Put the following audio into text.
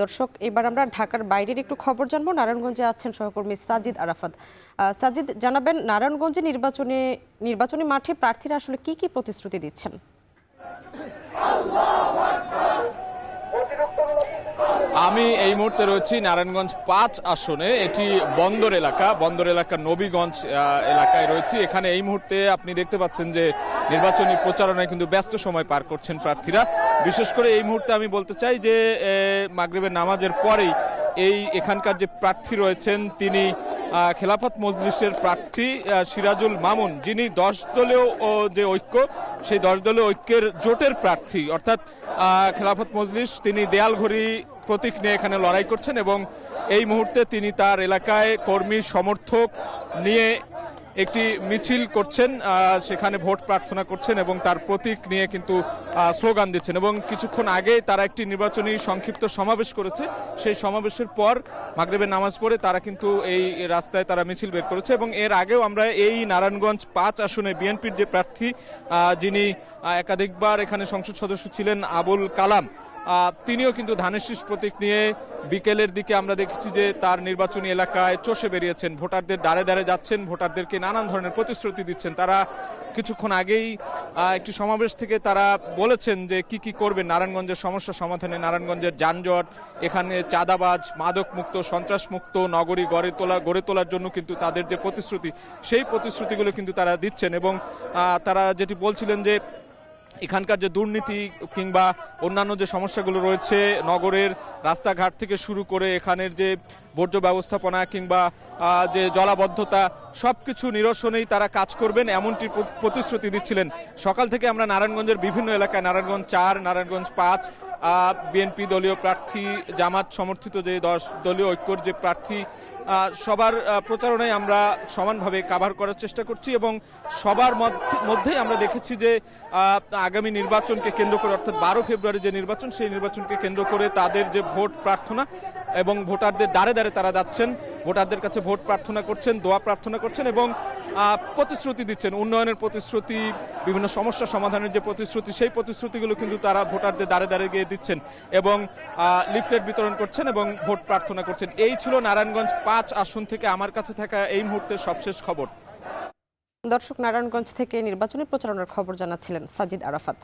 দর্শক, এবার আমরা ঢাকার বাইরের একটু খবর জানবো। নারায়ণগঞ্জে আছেন সহকর্মী সাজিদ আরাফাত। সাজিদ, জানাবেন নারায়ণগঞ্জে নির্বাচনী মাঠে প্রার্থীরা আসলে কি কি প্রতিশ্রুতি দিচ্ছেন? আমি এই মুহূর্তে রয়েছি নারায়ণগঞ্জ ৫ আসনে। এটি বন্দর এলাকা নবীগঞ্জ এলাকায় রয়েছি। এখানে এই মুহূর্তে আপনি দেখতে পাচ্ছেন যে নির্বাচনী প্রচারণায় কিন্তু ব্যস্ত সময় পার করছেন প্রার্থীরা। বিশেষ করে এই মুহূর্তে আমি বলতে চাই যে মাগরিবের নামাজের পরেই এখানকার যে প্রার্থী রয়েছেন তিনি খেলাফত মজলিসের প্রার্থী সিরাজুল মামুন, যিনি ১০ দলীয় যে ঐক্য, সেই ১০ দলীয় ঐক্যের জোটের প্রার্থী, অর্থাৎ খেলাফত মজলিস, তিনি দেয়ালঘড়ি প্রতীক নিয়ে এখানে লড়াই করছেন এবং এই মুহূর্তে তিনি তার এলাকায় কর্মী সমর্থক নিয়ে একটি মিছিল করছেন, সেখানে ভোট প্রার্থনা করছেন এবং তার প্রতীক নিয়ে কিন্তু স্লোগান দিচ্ছেন। এবং কিছুক্ষণ আগে তারা একটি নির্বাচনী সংক্ষিপ্ত সমাবেশ করেছে। সেই সমাবেশের পর মাগরিবের নামাজ পড়ে তারা কিন্তু এই রাস্তায় তারা মিছিল বের করেছে। এবং এর আগেও আমরা এই নারায়ণগঞ্জ ৫ আসনে বিএনপির যে প্রার্থী, যিনি একাধিকবার এখানে সংসদ সদস্য ছিলেন, আবুল কালাম, তিনিও কিন্তু ধানের শীষ প্রতীক নিয়ে বিকেলের দিকে আমরা দেখেছি যে তার নির্বাচনী এলাকায় চষে বেরিয়েছেন, ভোটারদের দ্বারে দ্বারে যাচ্ছেন, ভোটারদেরকে নানান ধরনের প্রতিশ্রুতি দিচ্ছেন। তারা কিছুক্ষণ আগেই একটি সমাবেশ থেকে তারা বলেছেন যে কি কি করবেন নারায়ণগঞ্জের সমস্যা সমাধানে, নারায়ণগঞ্জের যানজট, এখানে চাঁদাবাজ, মাদক মুক্ত, সন্ত্রাস মুক্ত নগরী গড়ে তোলার জন্য কিন্তু তাদের যে প্রতিশ্রুতি, সেই প্রতিশ্রুতিগুলো কিন্তু তারা দিচ্ছেন। এবং তারা যেটি বলছিলেন যে এখানকার যে দুর্নীতি কিংবা অন্যান্য যে সমস্যাগুলো রয়েছে, নগরের রাস্তাঘাট থেকে শুরু করে এখানের যে বর্জ্য ব্যবস্থাপনা কিংবা যে জলাবদ্ধতা, সব কিছু নিরসনেই তারা কাজ করবেন, এমনটি প্রতিশ্রুতি দিচ্ছিলেন। সকাল থেকে আমরা নারায়ণগঞ্জের বিভিন্ন এলাকায়, নারায়ণগঞ্জ ৪, নারায়ণগঞ্জ ৫, বিএনপি দলীয় প্রার্থী, জামাত সমর্থিত যে ১০ দলীয় ঐক্যর যে প্রার্থী, সবার প্রচারণায় আমরা সমানভাবে কাভার করার চেষ্টা করছি। এবং সবার মধ্যেই আমরা দেখেছি যে আগামী নির্বাচনকে কেন্দ্র করে, অর্থাৎ ১২ ফেব্রুয়ারি যে নির্বাচন, সেই নির্বাচনকে কেন্দ্র করে তাদের যে ভোট প্রার্থনা এবং ভোটারদের দ্বারে দ্বারে তারা যাচ্ছেন, ভোটারদের কাছে ভোট প্রার্থনা করছেন, দোয়া প্রার্থনা করছেন এবং প্রতিশ্রুতি দিচ্ছেন, উন্নয়নের প্রতিশ্রুতি, বিভিন্ন সমস্যা সমাধানের যে প্রতিশ্রুতি, সেই প্রতিশ্রুতিগুলো কিন্তু তারা ভোটারদের দ্বারে দ্বারে গিয়ে দিচ্ছেন এবং লিফলেট বিতরণ করছেন এবং ভোট প্রার্থনা করছেন। এই ছিল নারায়ণগঞ্জ ৫ আসন থেকে আমার কাছে থাকা এই মুহূর্তের সবশেষ খবর। দর্শক, নারায়ণগঞ্জ থেকে নির্বাচনী প্রচারণার খবর জানাচ্ছিলেন সাজিদ আরাফাত।